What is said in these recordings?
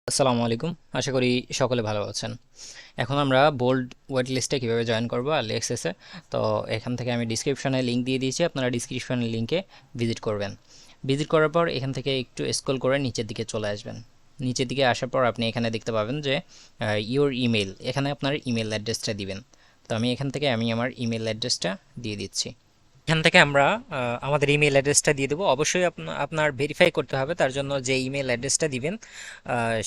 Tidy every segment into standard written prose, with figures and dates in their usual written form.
আসসালামু আলাইকুম। আশা করি সকলে ভালো আছেন। এখন আমরা বোল্ড ওয়েট লিস্টে কীভাবে জয়েন করবো আর্লি অ্যাক্সেসে। তো এখান থেকে আমি ডিসক্রিপশনে লিঙ্ক দিয়ে দিয়েছি, আপনারা ডিসক্রিপশনের লিঙ্কে ভিজিট করবেন। ভিজিট করার পর এখান থেকে একটু স্ক্রল করে নিচের দিকে চলে আসবেন। নিচের দিকে আসার পর আপনি এখানে দেখতে পাবেন যে ইওর ইমেল, এখানে আপনার ইমেল অ্যাড্রেসটা দিবেন। তো আমি এখান থেকে আমার ইমেল অ্যাড্রেসটা দিয়ে দিচ্ছি। এখান থেকে আমরা আমাদের ইমেল অ্যাড্রেসটা দিয়ে দেবো। অবশ্যই আপনার ভেরিফাই করতে হবে, তার জন্য যে ইমেল অ্যাড্রেসটা দিবেন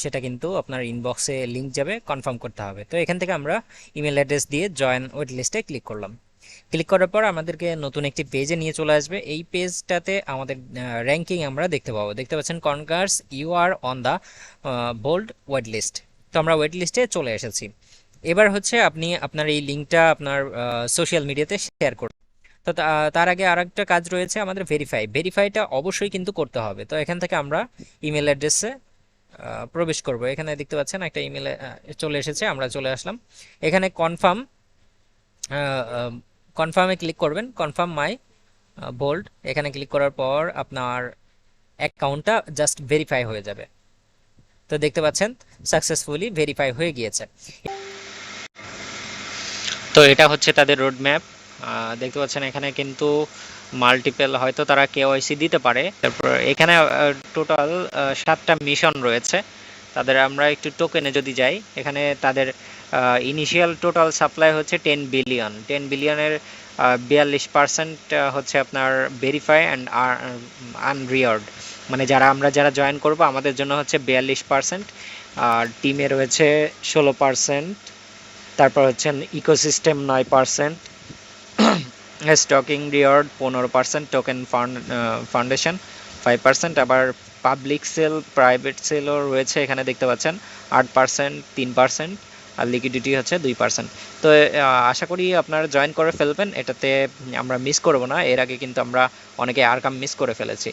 সেটা কিন্তু আপনার ইনবক্সে লিংক যাবে, কনফার্ম করতে হবে। তো এখান থেকে আমরা ইমেল অ্যাড্রেস দিয়ে জয়েন ওয়েট লিস্টে ক্লিক করলাম। ক্লিক করার পর আমাদেরকে নতুন একটি পেজে নিয়ে চলে আসবে। এই পেজটাতে আমাদের র্যাঙ্কিং আমরা দেখতে পাবো। দেখতে পাচ্ছেন congrats you are on the bold wait list. তো আমরা ওয়েট লিস্টে চলে এসেছি। এবার হচ্ছে আপনি আপনার এই লিঙ্কটা আপনার সোশ্যাল মিডিয়াতে শেয়ার করুন। তো তার আগে আরেকটা কাজ রয়েছে, আমাদের ভেরিফাইটা অবশ্যই কিন্তু করতে হবে। তো এখান থেকে আমরা ইমেল অ্যাড্রেসে প্রবেশ করব। এখানে দেখতে পাচ্ছেন একটা ইমেল চলে এসেছে, আমরা চলে আসলাম। এখানে কনফার্মে ক্লিক করবেন, কনফার্ম মাই বোল্ড। এখানে ক্লিক করার পর আপনার অ্যাকাউন্টটা জাস্ট ভেরিফাই হয়ে যাবে। তো দেখতে পাচ্ছেন সাকসেসফুলি ভেরিফাই হয়ে গিয়েছে। তো এটা হচ্ছে তাদের রোড ম্যাপ। দেখতে পাচ্ছেন এখানে কিন্তু মাল্টিপল হয়তো তারা কেওয়াইসি দিতে পারে। তারপর এখানে টোটাল 7টা মিশন রয়েছে তাদের। আমরা একটু টোকেনে যদি যাই, এখানে তাদের ইনিশিয়াল টোটাল সাপ্লাই হচ্ছে 10 বিলিয়ন। 10 বিলিয়নের 42% হচ্ছে আপনার ভেরিফাই অ্যান্ড আনরিওয়ার্ড, মানে যারা জয়েন করবো আমাদের জন্য হচ্ছে 42%। আর টিমে রয়েছে 16%। তারপর হচ্ছেন ecosystem 9%, stocking reward 15%, token foundation 5%, আবার পাবলিক সেল প্রাইভেট সেলও রয়েছে এখানে দেখতে পাচ্ছেন 8%, 3%, আর লিকুইডিটি হচ্ছে 2%। তো আশা করি আপনারা জয়েন করে ফেলবেন, এটাতে আমরা মিস করব না। এর আগে কিন্তু আমরা অনেকে আরকাম মিস করে ফেলেছি।